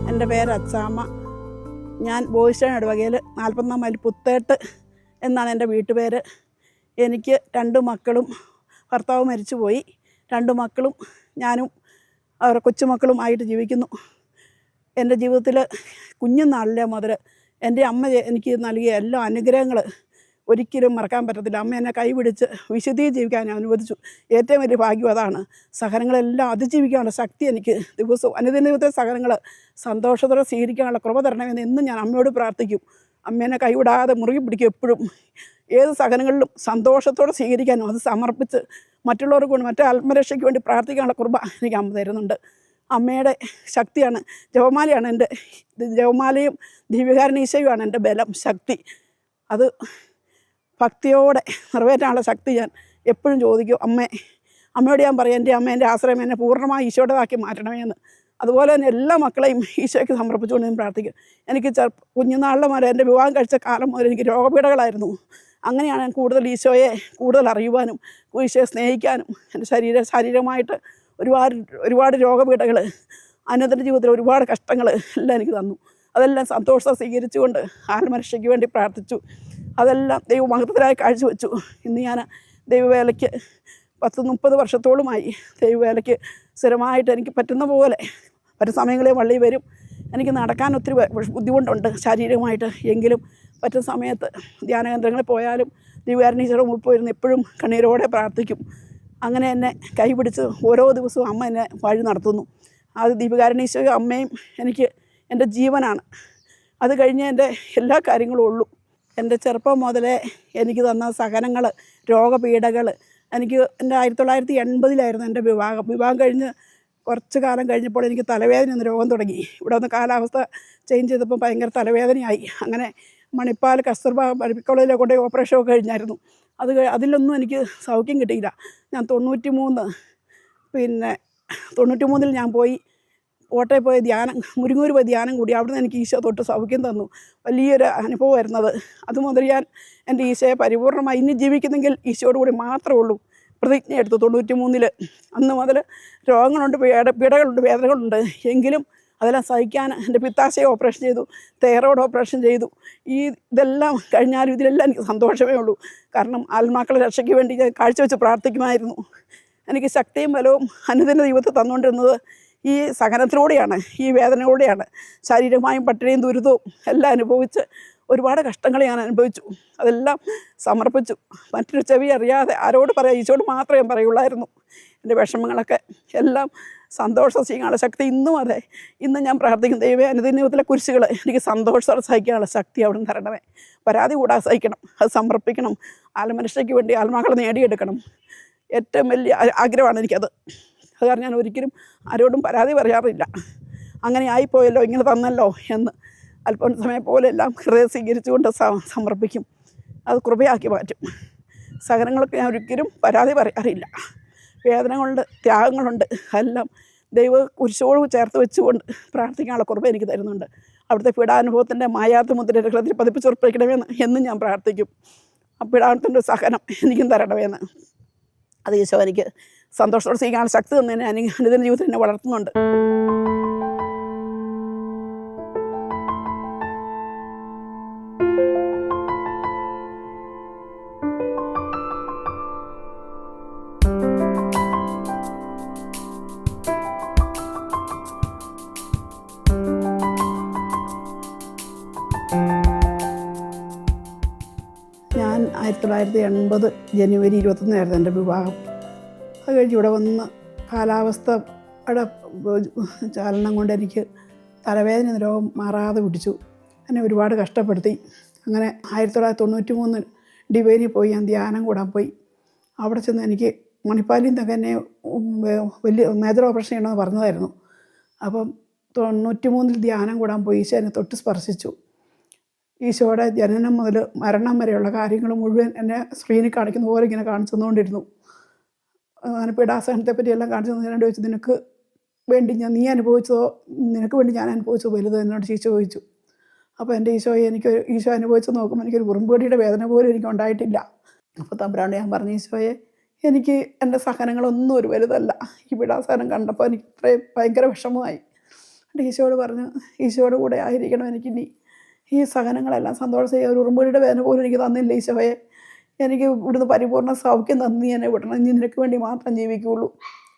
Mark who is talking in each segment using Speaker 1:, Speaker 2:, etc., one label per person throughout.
Speaker 1: എൻ്റെ പേര് അച്ചാമ്മ. ഞാൻ ബോയ്സ്റ്റേൺ ഇടവകയിൽ 44 മൈൽ പുത്തേട്ട് എന്നാണ് എൻ്റെ വീട്ടുപേര്. എനിക്ക് 2 മക്കളും ഭർത്താവ് മരിച്ചുപോയി. 2 മക്കളും ഞാനും അവരുടെ കൊച്ചുമക്കളും ആയിട്ട് ജീവിക്കുന്നു. എൻ്റെ ജീവിതത്തിൽ കുഞ്ഞുനാളിലെ മുതൽ എൻ്റെ അമ്മ എനിക്ക് നൽകിയ എല്ലാ അനുഗ്രഹങ്ങൾ ഒരിക്കലും മറക്കാൻ പറ്റത്തില്ല. അമ്മ എന്നെ കൈപിടിച്ച് വിശുദ്ധിയിൽ ജീവിക്കാൻ അനുവദിച്ചു. ഏറ്റവും വലിയ ഭാഗ്യം അതാണ്. സഹനങ്ങളെല്ലാം അതിജീവിക്കാനുള്ള ശക്തി എനിക്ക് ദിവസവും അനുദിനത്തെ സഹനങ്ങൾ സന്തോഷത്തോടെ സ്വീകരിക്കാനുള്ള കൃപ തരണമെന്ന് എന്നും ഞാൻ അമ്മയോട് പ്രാർത്ഥിക്കും. അമ്മേനെ കൈവിടാതെ മുറുകി പിടിക്കും. എപ്പോഴും ഏത് സഹനങ്ങളിലും സന്തോഷത്തോടെ സ്വീകരിക്കാനും അത് സമർപ്പിച്ച് മറ്റുള്ളവർക്ക് കൊണ്ട് മറ്റേ ആത്മരക്ഷയ്ക്ക് വേണ്ടി പ്രാർത്ഥിക്കാനുള്ള കൃപ എനിക്ക് അമ്മ തരുന്നുണ്ട്. അമ്മയുടെ ശക്തിയാണ്. ജപമാലയാണ് എൻ്റെ ജപമാലയും ദിവ്യകാരുണ്യ എൻ്റെ ബലം, ശക്തി. അത് ഭക്തിയോടെ നിറവേറ്റാനുള്ള ശക്തി ഞാൻ എപ്പോഴും ചോദിക്കും. അമ്മയോട് ഞാൻ പറയും, എൻ്റെ അമ്മ എൻ്റെ ആശ്രയം എന്നെ പൂർണ്ണമായി ഈശോയുടേതാക്കി മാറ്റണമേ എന്ന്. അതുപോലെ തന്നെ എല്ലാ മക്കളെയും ഈശോയ്ക്ക് സമർപ്പിച്ചുകൊണ്ട് ഞാൻ പ്രാർത്ഥിക്കും. എനിക്ക് കുഞ്ഞുനാളിലെ മുതൽ എൻ്റെ വിവാഹം കഴിച്ച കാലം മുതൽ എനിക്ക് രോഗപീഠകളായിരുന്നു. അങ്ങനെയാണ് ഞാൻ കൂടുതൽ ഈശോയെ കൂടുതൽ അറിയുവാനും ഈശോയെ സ്നേഹിക്കാനും എൻ്റെ ശാരീരമായിട്ട് ഒരുപാട് രോഗപീഠകൾ, അനന്തര ജീവിതത്തിൽ ഒരുപാട് കഷ്ടങ്ങൾ എല്ലാം എനിക്ക് തന്നു. അതെല്ലാം സന്തോഷം സ്വീകരിച്ചുകൊണ്ട് ആത്മരക്ഷയ്ക്ക് വേണ്ടി പ്രാർത്ഥിച്ചു. അതെല്ലാം ദൈവമഹത്വത്തിനായി കാഴ്ചവെച്ചു. ഇന്ന് ഞാൻ ദൈവവേലയ്ക്ക് 30 വർഷത്തോളമായി ദൈവവേലയ്ക്ക് സ്ഥിരമായിട്ട് എനിക്ക് പറ്റുന്ന പോലെ പല സമയങ്ങളിൽ വള്ളി വരും. എനിക്ക് നടക്കാൻ ഒത്തിരി ബുദ്ധിമുട്ടുണ്ട് ശാരീരികമായിട്ട്. എങ്കിലും പറ്റുന്ന സമയത്ത് ധ്യാനകേന്ദ്രങ്ങളിൽ പോയാലും ദൈവകാരുണ്യ മുഴുവൻ എപ്പോഴും കണ്ണീരോടെ പ്രാർത്ഥിക്കും. അങ്ങനെ എന്നെ കൈപിടിച്ച് ഓരോ ദിവസവും അമ്മ എന്നെ വഴി നടത്തുന്നു. അത് ദീപകാരുണ്യ അമ്മയും എനിക്ക് എൻ്റെ ജീവനാണ്. അത് കഴിഞ്ഞ് എൻ്റെ എല്ലാ കാര്യങ്ങളും ഉള്ളൂ. എൻ്റെ ചെറുപ്പം മുതലേ എനിക്ക് തന്ന സഹനങ്ങൾ, രോഗപീഠകൾ, എനിക്ക് എൻ്റെ 1980 എൻ്റെ വിവാഹം കഴിഞ്ഞ് കുറച്ച് കാലം കഴിഞ്ഞപ്പോൾ എനിക്ക് തലവേദന എന്ന രോഗം തുടങ്ങി. ഇവിടെ വന്ന് കാലാവസ്ഥ ചേഞ്ച് ചെയ്തപ്പോൾ ഭയങ്കര തലവേദനയായി. അങ്ങനെ മണിപ്പാൽ കസ്തൂർബ മെഡിക്കൽ കോളേജിലെ കൊണ്ട് ഓപ്പറേഷനൊക്കെ കഴിഞ്ഞായിരുന്നു. അതിലൊന്നും എനിക്ക് സൗഖ്യം കിട്ടിയില്ല. ഞാൻ 93 ഞാൻ പോയി കോട്ടയിൽ പോയി മുരിങ്ങൂർ പോയി ധ്യാനം കൂടി. അവിടുന്ന് എനിക്ക് ഈശോ തൊട്ട് സൗഖ്യം തന്നു. വലിയൊരു അനുഭവമായിരുന്നത്. അതുമുതൽ ഞാൻ എൻ്റെ ഈശോയെ പരിപൂർണ്ണമായി ഇനി ജീവിക്കുന്നെങ്കിൽ ഈശോയോട് കൂടി മാത്രമേ ഉള്ളൂ പ്രതിജ്ഞ എടുത്തു 93. അന്ന് മുതൽ രോഗങ്ങളുണ്ട്, പീഡകളുണ്ട്, വേദനകളുണ്ട്. എങ്കിലും അതെല്ലാം സഹിക്കാൻ എൻ്റെ പിത്താശയെ ഓപ്പറേഷൻ ചെയ്തു, തൈറോയ്ഡ് ഓപ്പറേഷൻ ചെയ്തു. ഇതെല്ലാം കഴിഞ്ഞാലും ഇതിലെല്ലാം എനിക്ക് സന്തോഷമേ ഉള്ളൂ. കാരണം ആത്മാക്കളെ രക്ഷയ്ക്ക് വേണ്ടി ഞാൻ കാഴ്ചവെച്ച് പ്രാർത്ഥിക്കുമായിരുന്നു. എനിക്ക് ശക്തിയും ബലവും അനുദിന ജീവിതത്തിൽ തന്നുകൊണ്ടിരുന്നത് ഈ സഹനത്തിലൂടെയാണ്, ഈ വേദനയിലൂടെയാണ്. ശാരീരികമായും പട്ടിണിയും ദുരിതവും എല്ലാം അനുഭവിച്ച് ഒരുപാട് കഷ്ടങ്ങൾ ഞാൻ അനുഭവിച്ചു. അതെല്ലാം സമർപ്പിച്ചു. മറ്റൊരു ചെവി അറിയാതെ ആരോട് പറയാം, ഈശോട് മാത്രമേ ഞാൻ പറയുള്ളായിരുന്നു. എൻ്റെ വിഷമങ്ങളൊക്കെ എല്ലാം സന്തോഷം ചെയ്യാനുള്ള ശക്തി ഇന്നും അതെ. ഇന്ന് ഞാൻ പ്രാർത്ഥിക്കും, ദൈവമേ അനുദിന ജീവിതത്തിലെ കുരിശുകൾ എനിക്ക് സന്തോഷത്തോടെ സഹിക്കാനുള്ള ശക്തി അവിടെ നിന്ന് തരണമേ. പരാതി കൂടാതെ സഹിക്കണം, അത് സമർപ്പിക്കണം. ആത്മരക്ഷയ്ക്ക് വേണ്ടി ആത്മാക്കളെ നേടിയെടുക്കണം. ഏറ്റവും വലിയ ആഗ്രഹമാണ് എനിക്കത്. അത് കാരണം ഞാൻ ഒരിക്കലും ആരോടും പരാതി പറയാറില്ല. അങ്ങനെ ആയിപ്പോയല്ലോ, ഇങ്ങനെ തന്നല്ലോ എന്ന് അല്പം സമയം പോലെല്ലാം ഹൃദയം സ്വീകരിച്ചുകൊണ്ട് സമർപ്പിക്കും. അത് കൃപയാക്കി മാറ്റും. സഹനങ്ങൾക്ക് ഞാൻ ഒരിക്കലും പരാതി പറയാറില്ല. വേദനകളുണ്ട്, ത്യാഗങ്ങളുണ്ട്, എല്ലാം ദൈവ കുരിശോട് ചേർത്ത് വെച്ചുകൊണ്ട് പ്രാർത്ഥിക്കാനുള്ള കൃപ എനിക്ക് തരുന്നുണ്ട്. അവിടുത്തെ പീഡാനുഭവത്തിൻ്റെ മായാത്ത മുദ്ര ഹൃദയത്തിൽ പതിപ്പിച്ചുറപ്പിക്കണമെന്ന് എന്നും ഞാൻ പ്രാർത്ഥിക്കും. ആ പീഡാനുഭവത്തിൻ്റെ സഹനം എനിക്കും തരണമേന്ന്. അത് ഈശോ എനിക്ക് സന്തോഷത്തോടെ സ്വീകരിക്കാനുള്ള ശക്തി തന്നെ അനുദിന ജീവിതത്തിൽ എന്നെ വളർത്തുന്നുണ്ട്. ഞാൻ 1980 ജനുവരി 21 എൻ്റെ വിവാഹം. അത് കഴിഞ്ഞ് ഇവിടെ വന്ന് കാലാവസ്ഥയുടെ ചലനം കൊണ്ട് എനിക്ക് തലവേദന രോഗം മാറാതെ പിടിച്ചു. എന്നെ ഒരുപാട് കഷ്ടപ്പെടുത്തി. അങ്ങനെ 1993 ഡിവൈനിൽ പോയി ഞാൻ ധ്യാനം കൂടാൻ പോയി. അവിടെ ചെന്ന് എനിക്ക് മണിപ്പാലിൽ നിന്നൊക്കെ എന്നെ വലിയ മേജർ ഓപ്പറേഷൻ ചെയ്യണമെന്ന് പറഞ്ഞതായിരുന്നു. അപ്പം 93 ധ്യാനം കൂടാൻ പോയി. ഈശോ എന്നെ തൊട്ട് സ്പർശിച്ചു. ഈശോയുടെ ജനനം മുതൽ മരണം വരെയുള്ള കാര്യങ്ങൾ മുഴുവൻ എന്നെ സ്ക്രീനിൽ കാണിക്കുന്ന പോലെ ഇങ്ങനെ കാണിച്ചു തന്നുകൊണ്ടിരുന്നു. അങ്ങനെ പീഡാസഹനത്തെ പറ്റിയെല്ലാം കാണിച്ചു തന്നെ ചോദിച്ചു, നിനക്ക് വേണ്ടി നീ അനുഭവിച്ചതോ നിനക്ക് വേണ്ടി ഞാൻ അനുഭവിച്ചതോ വലുത് എന്നോട് ഈശോ ചോദിച്ചു. അപ്പോൾ എൻ്റെ ഈശോ അനുഭവിച്ച് നോക്കുമ്പോൾ എനിക്കൊരു ഉറുമ്പുകടിയുടെ വേദന പോലും എനിക്ക് ഉണ്ടായിട്ടില്ല. അപ്പോൾ തമ്പുരാനോട് ഞാൻ പറഞ്ഞു, ഈശോയെ എനിക്ക് എൻ്റെ സഹനങ്ങളൊന്നും ഒരു വലുതല്ല. ഈ പീഡാസഹനം കണ്ടപ്പോൾ എനിക്ക് ഇത്രയും ഭയങ്കര വിഷമമായി. എന്നിട്ട് ഈശോയോട് പറഞ്ഞു, ഈശോയുടെ കൂടെ ആയിരിക്കണം എനിക്കിനി. ഈ സഹനങ്ങളെല്ലാം സന്തോഷം ഒരു ഉറുമ്പുകളുടെ വേദന പോലും എനിക്ക് തന്നില്ല ഈശോയെ. എനിക്ക് ഇവിടുന്ന് പരിപൂർണ്ണ സൗഖ്യം തന്നി എന്നെ വിടണം. ഇനി നിനക്ക് വേണ്ടി മാത്രം ജീവിക്കുകയുള്ളൂ.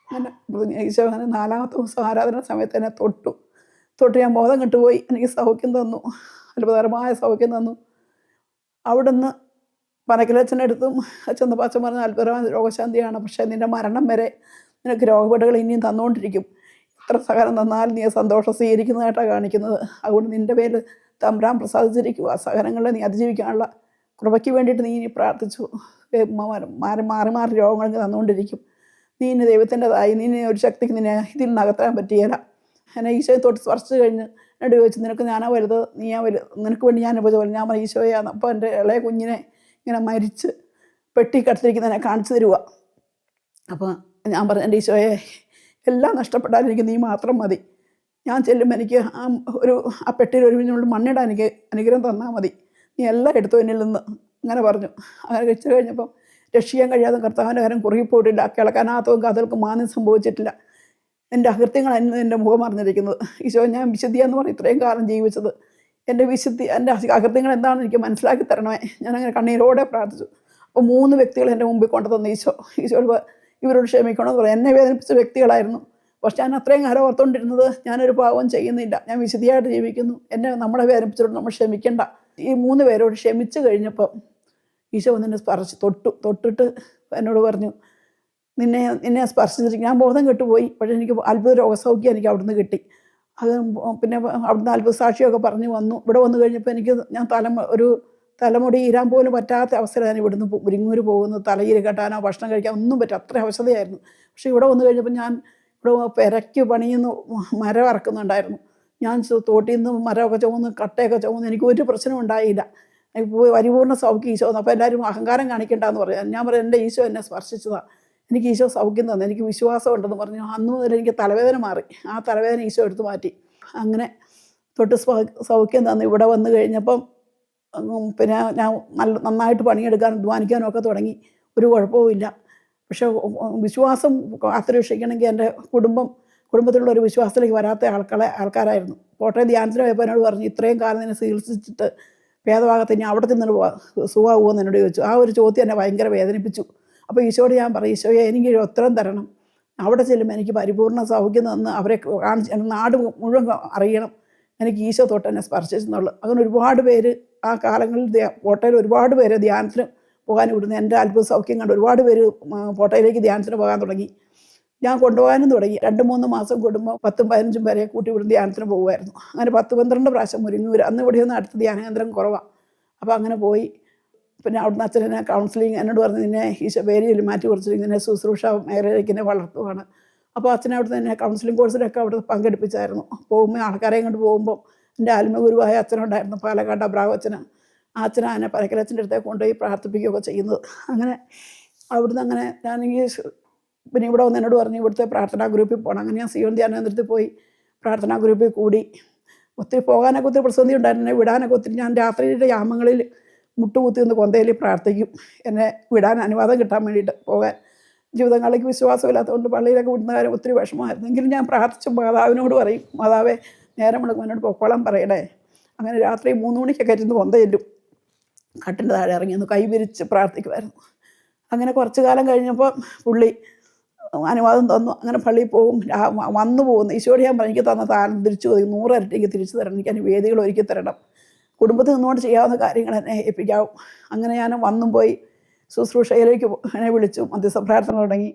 Speaker 1: അങ്ങനെ ഈശോ അങ്ങനെ 4-ാമത്തെ ദിവസം ആരാധന സമയത്ത് എന്നെ തൊട്ട് ഞാൻ ബോധം കെട്ടുപോയി. എനിക്ക് സൗഖ്യം തന്നു, അത്ഭുതകരമായ സൗഖ്യം തന്നു. അവിടുന്ന് പനക്കിലച്ഛൻ്റെ അടുത്തും ചെന്നപ്പോൾ അച്ഛൻ പറഞ്ഞ അത്ഭുതകരമായ രോഗശാന്തിയാണ്, പക്ഷേ നിൻ്റെ മരണം വരെ നിനക്ക് രോഗപീഠകൾ ഇനിയും തന്നുകൊണ്ടിരിക്കും. എത്ര സഹനം തന്നാലും നീ സന്തോഷം സ്വീകരിക്കുന്നതായിട്ടാണ് കാണിക്കുന്നത്. അതുകൊണ്ട് നിൻ്റെ പേരിൽ തമ്പുരാൻ പ്രസാദിച്ചിരിക്കുക. സഹനങ്ങളെ നീ അതിജീവിക്കാനുള്ള കൃപയ്ക്ക് വേണ്ടിയിട്ട് നീ ഇനി പ്രാർത്ഥിച്ചു. മാറി രോഗങ്ങൾ തന്നുകൊണ്ടിരിക്കും. നീ ഇനി ദൈവത്തിൻ്റെതായി, നീ ഇനി ഒരു ശക്തിക്ക് നിന്നെ ഇതിൽ നകത്താൻ പറ്റിയല്ല. എന്നെ ഈശോയെ തൊട്ട് സ്പർശിച്ച് കഴിഞ്ഞ് എന്നോട് ചോദിച്ചു, നിനക്ക് ഞാനാ വലുത്, നീയാ വലുത്, നിനക്ക് വേണ്ടി ഞാൻ ഉപജോലി. ഞാൻ പറഞ്ഞു ഈശോയാണ്. അപ്പോൾ എൻ്റെ ഇളയ കുഞ്ഞിനെ ഇങ്ങനെ മരിച്ച് പെട്ടി കടത്തിരിക്കുന്നതിനെ കാണിച്ചു തരുക. അപ്പോൾ ഞാൻ പറഞ്ഞു, എൻ്റെ ഈശോയെ എല്ലാം നഷ്ടപ്പെട്ടാലും എനിക്ക് നീ മാത്രം മതി. ഞാൻ ചെല്ലുമ്പോൾ എനിക്ക് ആ പെട്ടിയിൽ ഒരു മിനിറ്റ് മണ്ണിടാൻ എനിക്ക് അനുഗ്രഹം തന്നാൽ മതി. നീ എല്ലാം എടുത്തു എന്നിൽ നിന്ന്. അങ്ങനെ പറഞ്ഞു. അങ്ങനെ വെച്ച് കഴിഞ്ഞപ്പം രക്ഷിക്കാൻ കഴിയാതെ കർത്താവിൻ്റെ കാര്യം കുറുകിപ്പോയിട്ടില്ല. കിളക്കാനാകത്തും കാതുകൾക്ക് മാന്യം സംഭവിച്ചിട്ടില്ല. എൻ്റെ അകൃത്യങ്ങളായിരുന്നു എൻ്റെ മുഖം അറിഞ്ഞിരിക്കുന്നത്. ഈശോ, ഞാൻ വിശുദ്ധിയെന്ന് പറഞ്ഞ് ഇത്രയും കാലം ജീവിച്ചത്, എൻ്റെ വിശുദ്ധി, എൻ്റെ അകൃത്യങ്ങൾ എന്താണെന്ന് എനിക്ക് മനസ്സിലാക്കി തരണമേ. ഞാനങ്ങനെ കണ്ണീരോടെ പ്രാർത്ഥിച്ചു. അപ്പോൾ 3 വ്യക്തികൾ എൻ്റെ മുമ്പിൽ കൊണ്ടുതന്നു ഈശോ ഇവരോട് ക്ഷമിക്കണമെന്ന് പറയും. എന്നെ വേദനിപ്പിച്ച വ്യക്തികളായിരുന്നു. പക്ഷെ ഞാൻ അത്രയും കാലം ഓർത്തുകൊണ്ടിരുന്നത് ഞാനൊരു പാവം ചെയ്യുന്നില്ല, ഞാൻ വിശുദ്ധിയായിട്ട് ജീവിക്കുന്നു, നമ്മളെ വേദനിപ്പിച്ചിട്ട് നമ്മൾ ക്ഷമിക്കണ്ട. ഈ 3 പേരോട് ക്ഷമിച്ചു കഴിഞ്ഞപ്പോൾ ഈശോ വന്ന് എന്നെ തൊട്ടിട്ട് എന്നോട് പറഞ്ഞു, നിന്നെ സ്പർശിച്ചിരിക്കും. ഞാൻ ബോധം കെട്ടുപോയി. പക്ഷേ എനിക്ക് അത്ഭുത രോഗസൗഖ്യം എനിക്ക് അവിടുന്ന് കിട്ടി. അത് പിന്നെ അവിടുന്ന് അത്ഭുത സാക്ഷിയൊക്കെ പറഞ്ഞു വന്നു. ഇവിടെ വന്നു കഴിഞ്ഞപ്പോൾ ഞാൻ തലമുടി ഈരാൻ പോലും പറ്റാത്ത അവസരമാണ്. ഇവിടുന്ന് മുരിങ്ങൂര് പോകുന്നത്, തലയിൽ കെട്ടാനോ ഭക്ഷണം കഴിക്കാൻ ഒന്നും പറ്റും, അത്ര അവശതയായിരുന്നു. പക്ഷേ ഇവിടെ വന്നു കഴിഞ്ഞപ്പോൾ ഞാൻ ഇവിടെ പെരയ്ക്ക് പണിയുന്നു, മരം ഇറക്കുന്നുണ്ടായിരുന്നു. ഞാൻ തോട്ടിൽ നിന്ന് മരമൊക്കെ ചുമന്ന് കട്ടയൊക്കെ ചുമന്ന് എനിക്ക് ഒരു പ്രശ്നം ഉണ്ടായില്ല. പരിപൂർണ്ണ സൗഖ്യം ഈശോ. അപ്പോൾ എല്ലാവരും അഹങ്കാരം കാണിക്കേണ്ടെന്ന് പറയാം. ഞാൻ പറയാം, എൻ്റെ ഈശോ എന്നെ സ്പർശിച്ചതാണ്, എനിക്ക് ഈശോ സൗഖ്യം തന്നു, എനിക്ക് വിശ്വാസം ഉണ്ടെന്ന് പറഞ്ഞു. അന്ന് മുതൽ എനിക്ക് തലവേദന മാറി. ആ തലവേദന ഈശോ എടുത്ത് മാറ്റി. അങ്ങനെ തൊട്ട് സൗഖ്യം തന്നു. ഇവിടെ വന്നു കഴിഞ്ഞപ്പം പിന്നെ ഞാൻ നന്നായിട്ട് പണിയെടുക്കാനും അധ്വാനിക്കാനും ഒക്കെ തുടങ്ങി. ഒരു കുഴപ്പവുമില്ല. പക്ഷേ വിശ്വാസം കാത്തുരക്ഷിക്കണമെങ്കിൽ എൻ്റെ കുടുംബത്തിലുള്ള ഒരു വിശ്വാസത്തിലേക്ക് വരാത്ത ആൾക്കാരായിരുന്നു. കോട്ടയം ധ്യാനത്തിന് പോയപ്പോൾ എന്നോട് പറഞ്ഞു, ഇത്രയും കാലം നിന്നെ ചികിത്സിച്ചിട്ട് ഭേദഭാഗത്ത് ഇനി അവിടെ ചെന്നിട്ട് സുഖമാകുമെന്ന് എന്നോട് ചോദിച്ചു. ആ ഒരു ചോദ്യം എന്നെ ഭയങ്കര വേദനിപ്പിച്ചു. അപ്പോൾ ഈശോയോട് ഞാൻ പറയും, ഈശോയെ എനിക്കൊരു ഉത്തരം തരണം. അവിടെ ചെല്ലുമ്പോൾ എനിക്ക് പരിപൂർണ്ണ സൗഖ്യം തന്ന് അവരെ കാണിച്ച് നാട് മുഴുവൻ അറിയണം എനിക്ക് ഈശോ തൊട്ട് എന്നെ സ്പർശിച്ചെന്നുള്ളത്. അങ്ങനെ ഒരുപാട് പേര് ആ കാലങ്ങളിൽ കോട്ടയിൽ ഒരുപാട് പേര് ധ്യാനത്തിന് പോകാൻ വിടുന്നു. എൻ്റെ അത്ഭുത സൗഖ്യം കണ്ട് ഒരുപാട് പേര് കോട്ടയിലേക്ക് ധ്യാനത്തിന് പോകാൻ തുടങ്ങി. ഞാൻ കൊണ്ടുപോകാനും തുടങ്ങി. 2-3 മാസം കൂടുമ്പോൾ 10-15 പേരെ കൂട്ടി ഇവിടുന്ന് ധ്യാനത്തിന് പോകുമായിരുന്നു. അങ്ങനെ 10-12 പ്രാവശ്യം മുരിങ്ങൂര്. അന്ന് ഇവിടെയൊന്നും അടുത്ത് ധ്യാനകേന്ദ്രം കുറവാണ്. അപ്പോൾ അങ്ങനെ പോയി. പിന്നെ അവിടുന്ന് അച്ഛനെ കൗൺസിലിങ് എന്നോട് പറഞ്ഞ്, നിന്നെ ഈശോ വേരിയിൽ മാറ്റി കുറച്ചിട്ട് നിന്നെ ശുശ്രൂഷ മേഖലയിലേക്ക് എന്നെ വളർത്തുകയാണ്. അപ്പോൾ അച്ഛനെ അവിടുന്ന് തന്നെ കൗൺസിലിംഗ് കോഴ്സിലൊക്കെ അവിടെ പങ്കെടുപ്പിച്ചായിരുന്നു. പോകുമ്പോൾ ആൾക്കാരെയും കൊണ്ട് പോകുമ്പോൾ എൻ്റെ ആത്മഗുരുവായ അച്ഛനുണ്ടായിരുന്നു, പാലക്കാട് അബ്രാഹം അച്ഛന്. ആ അച്ഛനെ പരക്കലച്ഛൻ്റെ അടുത്തേക്ക് കൊണ്ടുപോയി പ്രാർത്ഥിപ്പിക്കുകയൊക്കെ ചെയ്യുന്നത്. അങ്ങനെ അവിടുന്ന് അങ്ങനെ ഞാനെങ്കിൽ പിന്നെ ഇവിടെ വന്ന് എന്നോട് പറഞ്ഞു, ഇവിടുത്തെ പ്രാർത്ഥനാ ഗ്രൂപ്പിൽ പോകണം. അങ്ങനെ ഞാൻ സിയോൻ ധ്യാനകേന്ദ്രത്തിൽ പോയി പ്രാർത്ഥനാ ഗ്രൂപ്പിൽ കൂടി. ഒത്തിരി പോകാനൊക്കെ ഒത്തിരി പ്രതിസന്ധി ഉണ്ടായിരുന്നു, വിടാനൊക്കെ ഒത്തിരി. ഞാൻ രാത്രിയുടെ യാമങ്ങളിൽ മുട്ടുകുത്തി ഒന്ന് കൊന്തയിൽ പ്രാർത്ഥിക്കും, എന്നെ വിടാൻ അനുവാദം കിട്ടാൻ വേണ്ടിയിട്ട്. പോകാൻ ജീവിതങ്ങളിലേക്ക് വിശ്വാസമില്ലാത്തതുകൊണ്ട് പള്ളിയിലൊക്കെ വിടുന്ന കാര്യം ഒത്തിരി വിഷമമായിരുന്നു. എങ്കിലും ഞാൻ പ്രാർത്ഥിച്ചു മാതാവിനോട് പറയും, മാതാവേ നേരം വിളക്കും എന്നോട് പൊക്കോളം പറയണേ. അങ്ങനെ രാത്രി 3 മണിക്കൊക്കെ ഇരുന്ന് കൊന്ത ചെല്ലും, കട്ടിൻ്റെ താഴെ ഇറങ്ങി ഒന്ന് കൈ വിരിച്ച് പ്രാർത്ഥിക്കുമായിരുന്നു. അങ്ങനെ കുറച്ച് കാലം കഴിഞ്ഞപ്പോൾ പുള്ളി അനുവാദം തന്നു. അങ്ങനെ പള്ളിയിൽ പോകും, വന്നു പോകുന്നു. ഈശോയോട് ഞാൻ പറഞ്ഞു, എനിക്ക് തന്ന താരം തിരിച്ചു പോയി 100 ഇരട്ടി എനിക്ക് തിരിച്ചു തരണം, എനിക്ക് അതിന് വേദികൾ ഒരുക്കി തരണം, കുടുംബത്തിൽ നിന്നുകൊണ്ട് ചെയ്യാവുന്ന കാര്യങ്ങൾ എന്നെ ഏൽപ്പിക്കാവും. അങ്ങനെ ഞാൻ വന്നും പോയി ശുശ്രൂഷയിലേക്ക് എന്നെ വിളിച്ചു, മധ്യസ്ഥ പ്രാർത്ഥന തുടങ്ങി.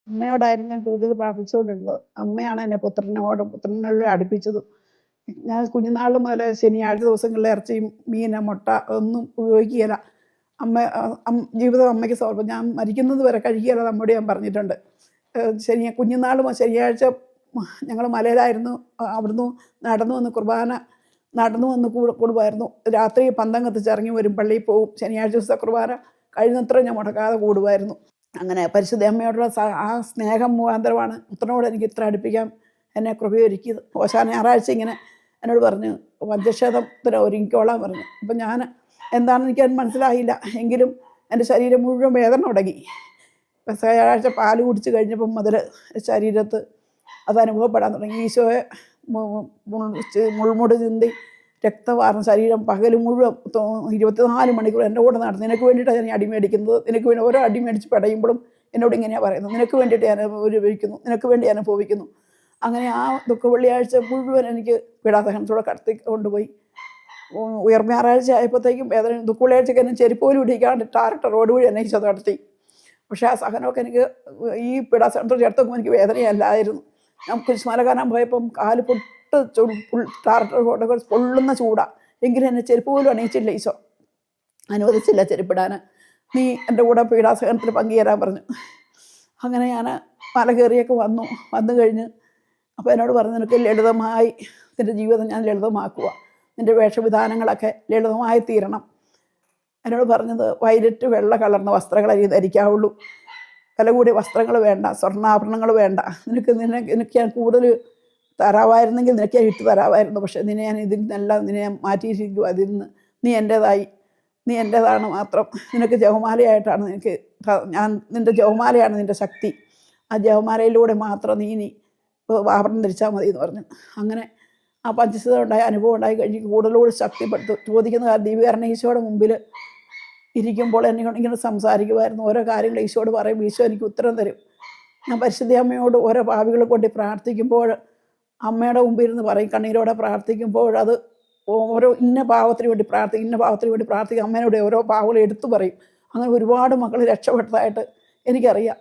Speaker 1: അമ്മയോടായിരുന്നു ഞാൻ കൂടുതൽ പ്രാർത്ഥിച്ചുകൊണ്ടിരുന്നത്. അമ്മയാണ് എന്നെ പുത്രനോട് അടുപ്പിച്ചത്. ഞാൻ കുഞ്ഞുനാൾ മുതൽ ശനിയാഴ്ച ദിവസങ്ങളിൽ ഇറച്ചിയും മീന് മുട്ട ഒന്നും ഉപയോഗിക്കുകയില്ല. ജീവിതം അമ്മയ്ക്ക് സമർപ്പിച്ചു. ഞാൻ മരിക്കുന്നത് വരെ കഴിക്കുകയില്ല നമ്മോട് ഞാൻ പറഞ്ഞിട്ടുണ്ട്. കുഞ്ഞുനാൾ ശനിയാഴ്ച ഞങ്ങൾ മലയിലായിരുന്നു. അവിടുന്ന് നടന്നു വന്ന് കുർബാന നടന്നു വന്ന് കൂടുമായിരുന്നു. രാത്രി പന്തം കത്തിച്ചിറങ്ങി വരും, പള്ളിയിൽ പോകും. ശനിയാഴ്ച ദിവസത്തെ കുർബാന കഴിയുന്നത്ര ഞാൻ മുടക്കാതെ കൂടുമായിരുന്നു. അങ്ങനെ പരിശുദ്ധ അമ്മയോടുള്ള ആ സ്നേഹം മുഖാന്തരമാണ് പുത്രനോട് എനിക്ക് ഇത്ര അടുപ്പിക്കാൻ എന്നെ കൃപയൊരുക്കിയത്. ഓശാന ഞായറാഴ്ച ഇങ്ങനെ എന്നോട് പറഞ്ഞു പഞ്ചക്ഷേത്രത്തിന് ഒരുങ്ങിക്കോളാൻ പറഞ്ഞു. അപ്പം ഞാൻ എന്താണെന്ന് എനിക്കത് മനസ്സിലായില്ല. എങ്കിലും എൻ്റെ ശരീരം മുഴുവൻ വേദന തുടങ്ങി. വ്യാഴാഴ്ച പാല് കുടിച്ച് കഴിഞ്ഞപ്പം മുതൽ ശരീരത്ത് അത് അനുഭവപ്പെടാൻ തുടങ്ങി. ഈശോയെ മുൾമുടി ചിന്തി രക്തവാർന്ന ശരീരം പകൽ മുഴുവൻ 24 മണിക്കൂർ എൻ്റെ കൂടെ നടന്നു. നിനക്ക് വേണ്ടിയിട്ടാണ് ഞാൻ അടിമേടിക്കുന്നത്, നിനക്ക് വേണ്ടി ഓരോ അടിമേടിച്ച് പടയുമ്പോഴും എന്നോട് ഇങ്ങനെയാണ് പറയുന്നത്, നിനക്ക് വേണ്ടിയിട്ട് ഞാൻ അനുഭവിക്കുന്നു, നിനക്ക് വേണ്ടി അനുഭവിക്കുന്നു. അങ്ങനെ ആ ദുഃഖ വെള്ളിയാഴ്ച മുഴുവൻ എനിക്ക് പീഡാസഹനത്തോടെ കടത്തി കൊണ്ടുപോയി. ഉയർന്ന ഞായറാഴ്ച ആയപ്പോഴത്തേക്കും വേദന. ദുഃഖ വെള്ളിയാഴ്ചക്ക് എന്നെ ചെരുപ്പ് പോലും ഇടിക്കാണ്ട് ടാറിട്ട റോഡ് വഴി എന്നെ ഈശോ നടത്തി. പക്ഷേ ആ സഹനമൊക്കെ എനിക്ക് ഈ പീഡാസഹനത്തോട് ചേർത്ത് നോക്കുമ്പോൾ എനിക്ക് വേദനയല്ലായിരുന്നു. ഞാൻ കുരിശുമല കാണാൻ പോയപ്പം കാല് ടാറിട്ട റോഡൊക്കെ പൊള്ളുന്ന ചൂടാണ്. എങ്കിലും എന്നെ ചെരുപ്പ് പോലും അണിയിച്ചില്ല ഈശോ, അനുവദിച്ചില്ല ചെരുപ്പിടാൻ. നീ എൻ്റെ കൂടെ പീഡാസഹനത്തിൽ പങ്കുചേരാൻ പറഞ്ഞു. അങ്ങനെ ഞാൻ മല കയറിയൊക്കെ വന്നു കഴിഞ്ഞ് അപ്പോൾ എന്നോട് പറഞ്ഞു, നിനക്ക് ലളിതമായി നിൻ്റെ ജീവിതം ഞാൻ ലളിതമാക്കുക, നിൻ്റെ വേഷവിധാനങ്ങളൊക്കെ ലളിതമായി തീരണം. എന്നോട് പറഞ്ഞത് വയലറ്റ് വെള്ള കളർന്ന വസ്ത്രങ്ങളെ ധരിക്കാവുള്ളൂ, വില കൂടിയ വസ്ത്രങ്ങൾ വേണ്ട, സ്വർണ്ണാഭരണങ്ങൾ വേണ്ട. നിനക്ക് ഞാൻ കൂടുതൽ തരാമായിരുന്നെങ്കിൽ നിനക്ക് ഞാൻ ഇട്ട് തരാമായിരുന്നു. പക്ഷേ ഞാൻ ഇതിൽ നിന്നെല്ലാം നിന്നെ മാറ്റിയിരിക്കുക. അതിൽ നിന്ന് നീ എൻ്റേതാണ് മാത്രം. നിനക്ക് ജപമാലയായിട്ടാണ് ഞാൻ നിൻ്റെ ജപമാലയാണ് നിൻ്റെ ശക്തി. ആ ജപമാലയിലൂടെ മാത്രം നീ ആഭരണം ധരിച്ചാൽ മതി എന്ന് പറഞ്ഞു. അങ്ങനെ ആ പഞ്ചസ്ഥിത ഉണ്ടായ അനുഭവം ഉണ്ടായി കഴിഞ്ഞ് കൂടുതലൂടെ ശക്തിപ്പെട്ടു. ചോദിക്കുന്ന ദിവ്യകാരണ ഈശോയുടെ മുമ്പിൽ ഇരിക്കുമ്പോൾ എന്നെ ഇങ്ങനെ സംസാരിക്കുമായിരുന്നു. ഓരോ കാര്യങ്ങൾ ഈശോയോട് പറയും, ഈശോ എനിക്ക് ഉത്തരം തരും. ഞാൻ പരിശുദ്ധ അമ്മയോട് ഓരോ പാപികളെ കൊണ്ട് പ്രാർത്ഥിക്കുമ്പോൾ അമ്മയുടെ മുമ്പിൽ ഇരുന്ന് പറയും, കണ്ണീരോടെ പ്രാർത്ഥിക്കുമ്പോൾ അത് ഓരോ ഇന്ന പാവത്തിന് വേണ്ടി പ്രാർത്ഥിക്കും. അമ്മേനോട് ഓരോ പാവങ്ങളും എടുത്തു പറയും. അങ്ങനെ ഒരുപാട് മക്കൾ രക്ഷപ്പെട്ടതായിട്ട് എനിക്കറിയാം.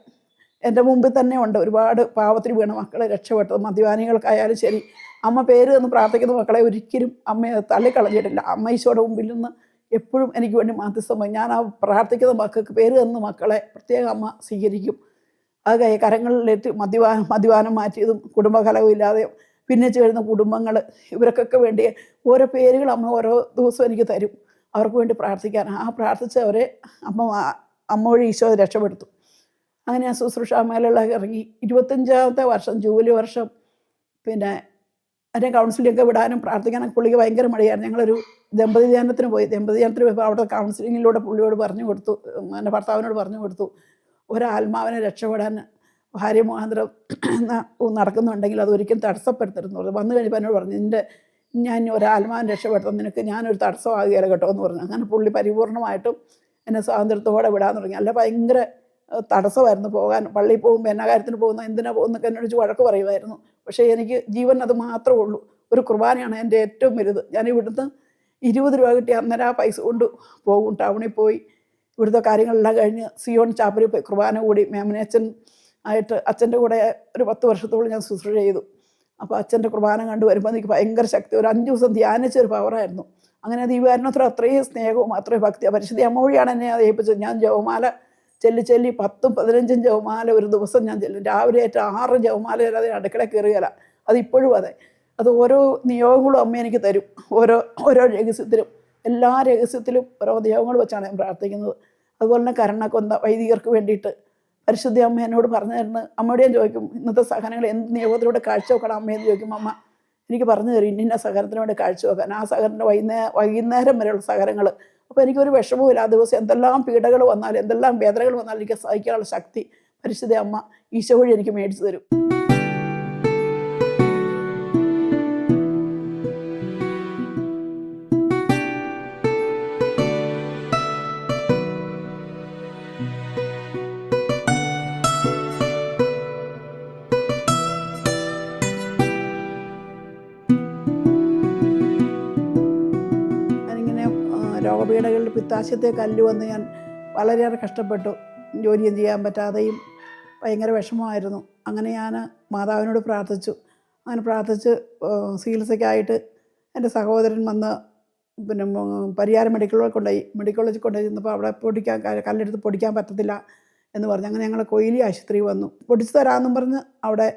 Speaker 1: എൻ്റെ മുമ്പിൽ തന്നെ ഉണ്ട് ഒരുപാട് പാവത്തിന് വീണ മക്കളെ രക്ഷപ്പെട്ടത്. മദ്യപാനികൾക്കായാലും ശരി, അമ്മ പേര് എന്ന് പ്രാർത്ഥിക്കുന്ന മക്കളെ ഒരിക്കലും അമ്മയെ തള്ളിക്കളഞ്ഞിട്ടില്ല. അമ്മ ഈശോയുടെ മുമ്പിൽ നിന്ന് എപ്പോഴും എനിക്ക് വേണ്ടി മാധ്യസ്ഥമായി. ഞാൻ ആ പ്രാർത്ഥിക്കുന്ന മക്കൾക്ക് പേര് തന്ന മക്കളെ പ്രത്യേകം അമ്മ സ്വീകരിക്കും. അത് കരങ്ങളിലേറ്റ് മദ്യപാനം മാറ്റിയതും കുടുംബകലവും ഇല്ലാതെ ഭിന്നിച്ച് വരുന്ന കുടുംബങ്ങൾ, ഇവർക്കൊക്കെ വേണ്ടി ഓരോ പേരുകൾ അമ്മ ഓരോ ദിവസവും എനിക്ക് തരും അവർക്ക് വേണ്ടി പ്രാർത്ഥിക്കാൻ. ആ പ്രാർത്ഥിച്ചവരെ അമ്മ വഴി ഈശോ രക്ഷപ്പെടുത്തും. അങ്ങനെ ഞാൻ ശുശ്രൂഷ മേഖലകളിലൊക്കെ ഇറങ്ങി 25ാമത്തെ വർഷം, ജൂബിലി വർഷം, പിന്നെ അതിൻ്റെ കൗൺസിലിങ്ങൊക്കെ വിടാനും പ്രാർത്ഥിക്കാനൊക്കെ പുള്ളിക്ക് ഭയങ്കര മടിയായിരുന്നു. ഞങ്ങളൊരു ദമ്പതി ധ്യാനത്തിന് പോയപ്പോൾ അവിടെ കൗൺസിലിങ്ങിലൂടെ പുള്ളിയോട് പറഞ്ഞു കൊടുത്തു, എൻ്റെ ഭർത്താവിനോട് പറഞ്ഞു കൊടുത്തു, ഒരാത്മാവിനെ രക്ഷപ്പെടാൻ ഭാര്യ മുഖാന്തരം നടക്കുന്നുണ്ടെങ്കിൽ അതൊരിക്കലും തടസ്സപ്പെടുത്തരുതെന്ന് പറഞ്ഞു. വന്നു കഴിഞ്ഞപ്പോൾ എന്നോട് പറഞ്ഞു, ഞാൻ ഒരാത്മാവിനെ രക്ഷപ്പെടുത്താൻ നിനക്ക് ഞാനൊരു തടസ്സമാകുകയില്ല കേട്ടോ എന്ന് പറഞ്ഞു. അങ്ങനെ പുള്ളി പരിപൂർണമായിട്ടും എന്നെ സ്വാതന്ത്ര്യത്തോടെ വിടാൻ തുടങ്ങി. അല്ല ഭയങ്കര തടസ്സമായിരുന്നു പോകാൻ. പള്ളിയിൽ പോകുമ്പോൾ എന്നാ കാര്യത്തിന് എന്തിനാ പോകുന്നൊക്കെ എന്നോട് വഴക്ക് പറയുമായിരുന്നു. പക്ഷേ എനിക്ക് ജീവൻ അത് മാത്രമേ ഉള്ളൂ. ഒരു കുർബാനയാണ് എൻ്റെ ഏറ്റവും വലുത്. ഞാൻ ഇവിടുന്ന് 20 രൂപ കിട്ടി അന്നേരം ആ പൈസ കൊണ്ട് പോകും. ടൗണിൽ പോയി ഇവിടുത്തെ കാര്യങ്ങളെല്ലാം കഴിഞ്ഞ് സിയോൺ ചാപ്പലിൽ പോയി കുർബാന കൂടി. മേമനച്ചൻ ആയിട്ട് അച്ഛൻ്റെ കൂടെ ഒരു 10 വർഷത്തോളം ഞാൻ ശുശ്രൂഷ ചെയ്തു. അപ്പോൾ അച്ഛൻ്റെ കുർബാന കണ്ടു വരുമ്പോൾ എനിക്ക് ഭയങ്കര ശക്തി, ഒരു 5 ദിവസം ധ്യാനിച്ചൊരു പവറായിരുന്നു. അങ്ങനെ ദൈവകാരണത്തിൽ അത്രയും സ്നേഹവും അത്രയും ഭക്തി. പരിശുദ്ധ അമ്മ വഴിയാണ് എന്നെ അത് ഏൽപ്പിച്ചത്. ഞാൻ ജപമാല ചൊല്ലി 10ഉം 15ഉം ജപമാല ഒരു ദിവസം ഞാൻ ചെല്ലും. രാവിലെ ആയിട്ട് 6 ജപമാല അല്ലാതെ അടുക്കള കയറുകയില്ല. അതിപ്പോഴും അതെ. അത് ഓരോ നിയോഗങ്ങളും അമ്മ എനിക്ക് തരും. ഓരോ രഹസ്യത്തിലും, എല്ലാ രഹസ്യത്തിലും ഓരോ നിയോഗങ്ങൾ വെച്ചാണ് ഞാൻ പ്രാർത്ഥിക്കുന്നത്. അതുപോലെ തന്നെ കരുണക്കൊന്ത വൈദികർക്ക് വേണ്ടിയിട്ട് പരിശുദ്ധ അമ്മ എന്നോട് പറഞ്ഞു തരുന്നത്. അമ്മയോട് ഞാൻ ചോദിക്കും, ഇന്നത്തെ സഹനങ്ങൾ എന്ത് നിയോഗത്തിലൂടെ കാഴ്ചവെക്കണം അമ്മയെന്ന് ചോദിക്കുമ്പോൾ അമ്മ എനിക്ക് പറഞ്ഞു തരും ഇന്ന സഹനത്തിന് വേണ്ടി കാഴ്ചവെക്കാൻ. ആ സഹനത്തിന് വൈകുന്നേരം വരെയുള്ള സഹനങ്ങൾ. അപ്പോൾ എനിക്കൊരു വിഷമവുമില്ല. ആ ദിവസം എന്തെല്ലാം പീഡകൾ വന്നാലും എന്തെല്ലാം വേദനകൾ വന്നാലും എനിക്ക് സഹിക്കാനുള്ള ശക്തി പരിശുദ്ധ അമ്മ ഈശോ വഴി എനിക്ക് മേടിച്ചു തരും. രോഗപീഠകളിൽ പിത്താശയത്തെ കല്ല് വന്ന് ഞാൻ വളരെയേറെ കഷ്ടപ്പെട്ടു. ജോലിയും ചെയ്യാൻ പറ്റാതെയും ഭയങ്കര വിഷമമായിരുന്നു. അങ്ങനെ ഞാൻ മാതാവിനോട് പ്രാർത്ഥിച്ചു. അങ്ങനെ പ്രാർത്ഥിച്ച് ചികിത്സയ്ക്കായിട്ട് എൻ്റെ സഹോദരൻ വന്ന് പിന്നെ പരിയാരം മെഡിക്കൽ കോളേജിൽ കൊണ്ടുപോയി ചെന്നപ്പോൾ അവിടെ കല്ലെടുത്ത് പൊടിക്കാൻ പറ്റത്തില്ല എന്ന് പറഞ്ഞു. അങ്ങനെ ഞങ്ങൾ കൊയിലി ആശുപത്രി വന്നു. പൊടിച്ചു തരാമെന്നും പറഞ്ഞ് അവിടെ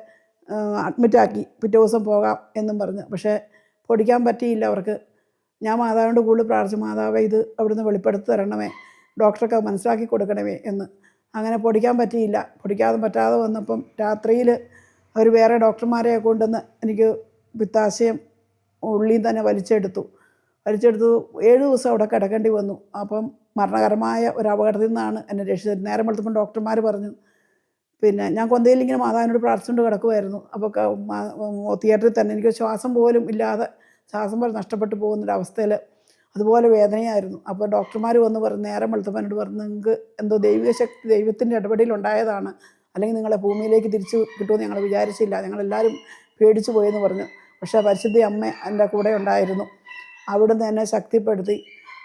Speaker 1: അഡ്മിറ്റാക്കി. പിറ്റേ ദിവസം പോകാം എന്നും പറഞ്ഞു. പക്ഷേ പൊടിക്കാൻ പറ്റിയില്ല അവർക്ക്. ഞാൻ മാതാവിനോട് കൂടുതൽ പ്രാർത്ഥിച്ചു, മാതാവേ ഇത് അവിടുന്ന് വെളിപ്പെടുത്തി തരണമേ, ഡോക്ടർക്ക് മനസ്സിലാക്കി കൊടുക്കണമേ എന്ന്. അങ്ങനെ പൊടിക്കാൻ പറ്റിയില്ല. പൊടിക്കാതെ പറ്റാതെ വന്നപ്പം രാത്രിയിൽ അവർ വേറെ ഡോക്ടർമാരെ കൊണ്ടുവന്ന് എനിക്ക് പിത്താശയം ഉള്ളിൽ തന്നെ വലിച്ചെടുത്തു. 7 ദിവസം അവിടെ കിടക്കേണ്ടി വന്നു. അപ്പം മരണകരമായ ഒരു അപകടത്തിൽ നിന്നാണ് എന്നെ രക്ഷിച്ചത്. നേരം വെളുത്തപ്പം ഡോക്ടർമാർ പറഞ്ഞു, പിന്നെ ഞാൻ കൊന്തയിൽ ഇങ്ങനെ മാതാവിനോട് പ്രാർത്ഥിച്ചുകൊണ്ട് കിടക്കുമായിരുന്നു. അപ്പോൾ തിയേറ്ററിൽ തന്നെ എനിക്ക് ശ്വാസം പോലും ഇല്ലാതെ ശ്വാസം പോലും നഷ്ടപ്പെട്ടു പോകുന്നൊരവസ്ഥയിൽ അതുപോലെ വേദനയായിരുന്നു. അപ്പോൾ ഡോക്ടർമാർ വന്ന് പറഞ്ഞു, നേരം വെളുത്തപ്പം എന്നോട് പറഞ്ഞു, നിങ്ങൾക്ക് എന്തോ ദൈവിക ശക്തി, ദൈവത്തിൻ്റെ ഇടപെടലുണ്ടായതാണ്, അല്ലെങ്കിൽ നിങ്ങളെ ഭൂമിയിലേക്ക് തിരിച്ചു കിട്ടുമെന്ന് ഞങ്ങൾ വിചാരിച്ചില്ല, ഞങ്ങളെല്ലാവരും പേടിച്ചു പോയെന്ന് പറഞ്ഞു. പക്ഷേ പരിശുദ്ധ അമ്മ എൻ്റെ കൂടെ ഉണ്ടായിരുന്നു. അവിടുന്ന് എന്നെ ശക്തിപ്പെടുത്തി.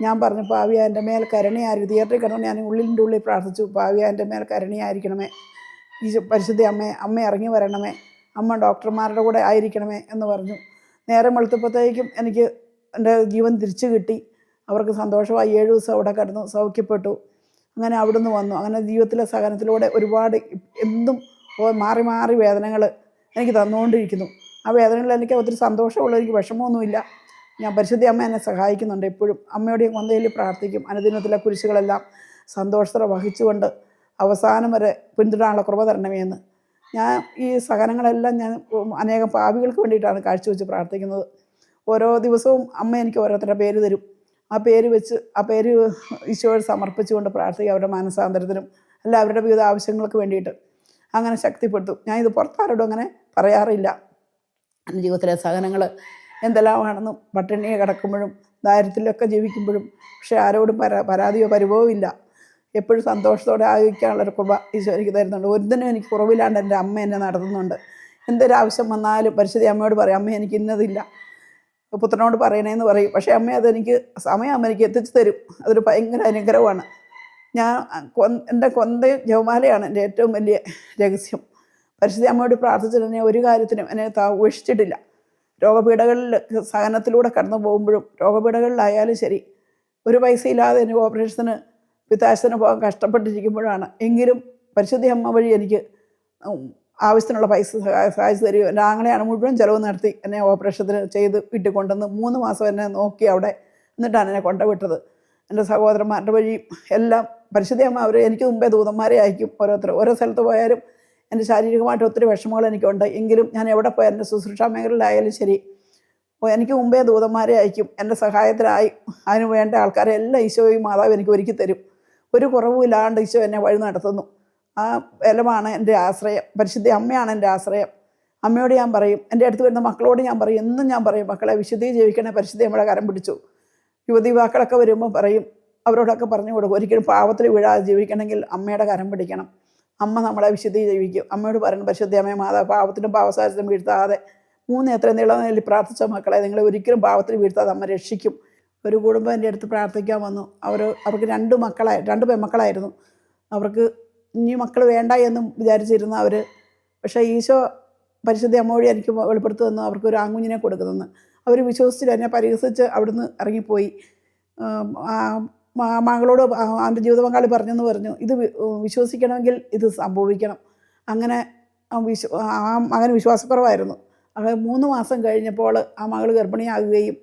Speaker 1: ഞാൻ പറഞ്ഞു, പാവിയ എൻ്റെ മേൽ കരുണയായിരിക്കും. തിയേറ്ററിൽ കിടന്നു ഞാൻ ഉള്ളിൽ പ്രാർത്ഥിച്ചു, പാവിയ എൻ്റെ മേൽ കരുണയായിരിക്കണമേ, ഈ പരിശുദ്ധ അമ്മ ഇറങ്ങി വരണമേ, അമ്മ ഡോക്ടർമാരുടെ കൂടെ ആയിരിക്കണമേ എന്ന് പറഞ്ഞു. നേരം വെളുത്തപ്പോഴത്തേക്കും എനിക്ക് എൻ്റെ ജീവൻ തിരിച്ചു കിട്ടി. അവർക്ക് സന്തോഷമായി. 7 ദിവസം അവിടെ കിടന്നു സൗഖ്യപ്പെട്ടു. അങ്ങനെ അവിടുന്ന് വന്നു. അങ്ങനെ ജീവിതത്തിലെ സഹനത്തിലൂടെ ഒരുപാട് എന്തും മാറി മാറി വേദനകൾ എനിക്ക് തന്നുകൊണ്ടിരിക്കുന്നു. ആ വേദനകളിൽ എനിക്ക് ഒത്തിരി സന്തോഷമുള്ള, എനിക്ക് വിഷമമൊന്നുമില്ല. ഞാൻ പരിശുദ്ധ അമ്മ എന്നെ സഹായിക്കുന്നുണ്ട് എപ്പോഴും. അമ്മയോട് കൊന്തയിൽ പ്രാർത്ഥിക്കും. അനുദിനത്തിലെ കുരിശുകളെല്ലാം സന്തോഷത്തോടെ വഹിച്ചുകൊണ്ട് അവസാനം വരെ പിന്തുടരാനുള്ള കൃപ തരണമേ എന്ന്. ഞാൻ ഈ സഹനങ്ങളെല്ലാം ഞാൻ അനേകം പാപികൾക്ക് വേണ്ടിയിട്ടാണ് കാഴ്ചവെച്ച് പ്രാർത്ഥിക്കുന്നത്. ഓരോ ദിവസവും അമ്മ എനിക്ക് ഓരോരുത്തരുടെ പേര് തരും. ആ പേര് ഈശോയോട് സമർപ്പിച്ചുകൊണ്ട് പ്രാർത്ഥിക്കുക, അവരുടെ മാനസാന്തരത്തിനും അല്ല അവരുടെ വിവിധ ആവശ്യങ്ങൾക്ക് വേണ്ടിയിട്ട്. അങ്ങനെ ശക്തിപ്പെടുത്തും. ഞാൻ ഇത് പുറത്താരോടും അങ്ങനെ പറയാറില്ല. എൻ്റെ ജീവിതത്തിലെ സഹനങ്ങൾ എന്തെല്ലാമാണെന്നും, പട്ടിണിയെ കിടക്കുമ്പോഴും ദാരിദ്ര്യത്തിലൊക്കെ ജീവിക്കുമ്പോഴും പക്ഷേ ആരോടും പരാതിയോ പരിഭവമോ ഇല്ല. എപ്പോഴും സന്തോഷത്തോടെ ആയിരിക്കാനുള്ളൊരു കൃപ ഈശോ എനിക്ക് തരുന്നുണ്ട്. ഒരിടത്തും എനിക്ക് കുറവില്ലാണ്ട് എൻ്റെ അമ്മ എന്നെ നടത്തുന്നുണ്ട്. എന്തൊരാവശ്യം വന്നാലും പരിശുദ്ധ അമ്മയോട് പറയും, അമ്മ എനിക്ക് ഇന്നതില്ല, പുത്രനോട് പറയണേന്ന് പറയും. പക്ഷേ അമ്മ അതെനിക്ക് സമയമാകുമ്പോൾ എനിക്ക് എത്തിച്ചു തരും. അതൊരു ഭയങ്കര അനുഗ്രഹമാണ്. എൻ്റെ കൊന്തയും ജപമാലയാണ് എൻ്റെ ഏറ്റവും വലിയ രഹസ്യം. പരിശുദ്ധ അമ്മയോട് പ്രാർത്ഥിച്ചിട്ട് എന്നെ ഒരു കാര്യത്തിനും എന്നെ ഉപേക്ഷിച്ചിട്ടില്ല. രോഗപീഠകളിൽ സഹനത്തിലൂടെ കടന്നു പോകുമ്പോഴും, രോഗപീഠകളിലായാലും ശരി, ഒരു പൈസ ഇല്ലാതെ എനിക്ക് ഓപ്പറേഷന് പിത്താശത്തിന് പോകാൻ കഷ്ടപ്പെട്ടിരിക്കുമ്പോഴാണ് എങ്കിലും പരിശുദ്ധ അമ്മ വഴി എനിക്ക് ആവശ്യത്തിനുള്ള പൈസ സഹായിച്ചു തരികയും എൻ്റെ ആങ്ങളെയാണ് മുഴുവൻ ചിലവ് നടത്തി എന്നെ ഓപ്പറേഷത്തിന് ചെയ്ത് വീട്ടിൽ കൊണ്ടുവന്ന് 3 മാസം എന്നെ നോക്കി അവിടെ എന്നിട്ടാണ് എന്നെ കൊണ്ടുവിട്ടത്. എൻ്റെ സഹോദരന്മാരുടെ വഴിയും എല്ലാം പരിശുദ്ധ അമ്മ അവർ എനിക്ക് മുമ്പേ ദൂതന്മാരെ അയക്കും. ഓരോ സ്ഥലത്ത് പോയാലും എൻ്റെ ശാരീരികമായിട്ട് ഒത്തിരി വിഷമങ്ങൾ എനിക്കുണ്ട്. എങ്കിലും ഞാൻ എവിടെ പോയാൽ എൻ്റെ ശുശ്രൂഷാ മേഖലയിലായാലും ശരി, എനിക്ക് മുമ്പേ ദൂതന്മാരെ അയക്കും. എൻ്റെ സഹായത്തിനായി അതിന് വേണ്ട ആൾക്കാരെ എല്ലാം ഈശോയും മാതാവ് എനിക്ക് ഒരുക്കി തരും. ഒരു കുറവുമില്ലാണ്ട് ഈശോ എന്നെ വഴി നടത്തുന്നു. ആ ബലമാണ് എൻ്റെ ആശ്രയം. പരിശുദ്ധ അമ്മയാണ് എൻ്റെ ആശ്രയം. അമ്മയോട് ഞാൻ പറയും, എൻ്റെ അടുത്ത് വരുന്ന മക്കളോട് ഞാൻ പറയും, എന്നും ഞാൻ പറയും, മക്കളെ വിശുദ്ധി ജീവിക്കണേ, പരിശുദ്ധ അമ്മയുടെ കരം പിടിച്ചു. യുവതി യുവാക്കളൊക്കെ വരുമ്പോൾ പറയും, അവരോടൊക്കെ പറഞ്ഞു കൊടുക്കും, ഒരിക്കലും പാവത്തിൽ വീഴാതെ ജീവിക്കണമെങ്കിൽ അമ്മയുടെ കരം പിടിക്കണം. അമ്മ നമ്മളെ വിശുദ്ധി ജീവിക്കും. അമ്മയോട് പറയണം, പരിശുദ്ധ അമ്മയെ മാതാവ് പാവത്തിനും പാവസാരത്തിനും വീഴ്ത്താതെ 3 എത്ര നീളനിൽ പ്രാർത്ഥിച്ച മക്കളെ നിങ്ങളെ ഒരിക്കലും പാവത്തിൽ വീഴ്ത്താതെ അമ്മ രക്ഷിക്കും. ഒരു കുടുംബം എൻ്റെ അടുത്ത് പ്രാർത്ഥിക്കാൻ വന്നു. അവർക്ക് 2 പെൺമക്കളായിരുന്നു. അവർക്ക് ഇനി മക്കൾ വേണ്ട എന്നും വിചാരിച്ചിരുന്ന അവർ, പക്ഷേ ഈശോ പരിശുദ്ധ അമ്മ വഴി എനിക്ക് വെളിപ്പെടുത്തി തന്നു അവർക്ക് ഒരു ആൺകുഞ്ഞിനെ കൊടുക്കുന്നെന്ന്. അവർ വിശ്വസിച്ചില്ല. എന്നെ പരിഹസിച്ച് അവിടുന്ന് ഇറങ്ങിപ്പോയി. മകളോട് അവൻ്റെ ജീവിത പങ്കാളി പറഞ്ഞു, ഇത് വിശ്വസിക്കണമെങ്കിൽ ഇത് സംഭവിക്കണം. അങ്ങനെ മകന് വിശ്വാസക്കുറവായിരുന്നു. അത് 3 മാസം കഴിഞ്ഞപ്പോൾ ആ മകൾ ഗർഭിണിയാകുകയും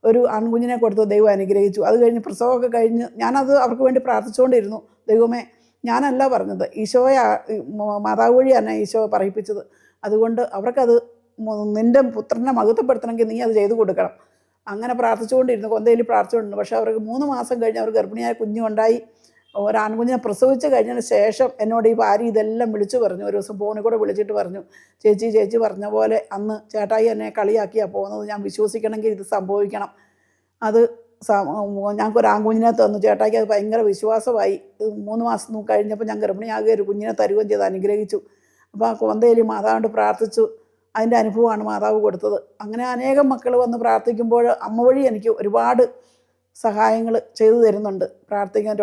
Speaker 1: ഒരു ആൺകുഞ്ഞിനെ കൊടുത്ത് ദൈവം അനുഗ്രഹിച്ചു. അത് കഴിഞ്ഞ് പ്രസവമൊക്കെ കഴിഞ്ഞ് ഞാനത് അവർക്ക് വേണ്ടി പ്രാർത്ഥിച്ചുകൊണ്ടിരുന്നു. ദൈവമേ, ഞാനല്ല പറഞ്ഞത്, ഈശോയെ മാതാവ് വഴി തന്നെ ഈശോ പറയിപ്പിച്ചത്. അതുകൊണ്ട് അവർക്കത് നിൻ്റെ പുത്രനെ മഹത്വപ്പെടുത്തണമെങ്കിൽ നീ അത് ചെയ്തു കൊടുക്കണം. അങ്ങനെ പ്രാർത്ഥിച്ചുകൊണ്ടിരുന്നു, കൊന്തയിൽ പ്രാർത്ഥിച്ചുകൊണ്ടിരുന്നു. പക്ഷേ അവർക്ക് 3 മാസം കഴിഞ്ഞ് അവർ ഗർഭിണിയായ കുഞ്ഞുണ്ടായി. ഒരാൺകുഞ്ഞിനെ പ്രസവിച്ച് കഴിഞ്ഞതിന് ശേഷം എന്നോട് ഈ ഭാര്യ ഇതെല്ലാം വിളിച്ചു പറഞ്ഞു. ഒരു ദിവസം ഫോണിൽ കൂടെ വിളിച്ചിട്ട് പറഞ്ഞു, ചേച്ചി പറഞ്ഞ പോലെ അന്ന് ചേട്ടായി എന്നെ കളിയാക്കിയാണ് പോകുന്നത്, ഞാൻ വിശ്വസിക്കണമെങ്കിൽ ഇത് സംഭവിക്കണം. അത് ഞങ്ങൾക്കൊരു ആൺകുഞ്ഞിനെ തന്നു. ചേട്ടായിക്ക് അത് ഭയങ്കര വിശ്വാസമായി. 3 മാസം കഴിഞ്ഞപ്പോൾ ഞാൻ ഗർഭിണിയാകുകയും ഒരു കുഞ്ഞിനെ തരുകയും ചെയ്ത് അനുഗ്രഹിച്ചു. അപ്പോൾ ആ കൊന്തയിൽ മാതാവിനോട് പ്രാർത്ഥിച്ചു. അതിൻ്റെ അനുഭവമാണ് മാതാവ് കൊടുത്തത്. അങ്ങനെ അനേകം മക്കൾ വന്ന് പ്രാർത്ഥിക്കുമ്പോൾ അമ്മ വഴി എനിക്ക് ഒരുപാട് സഹായങ്ങൾ ചെയ്തു തരുന്നുണ്ട്. പ്രാർത്ഥിക്കാൻ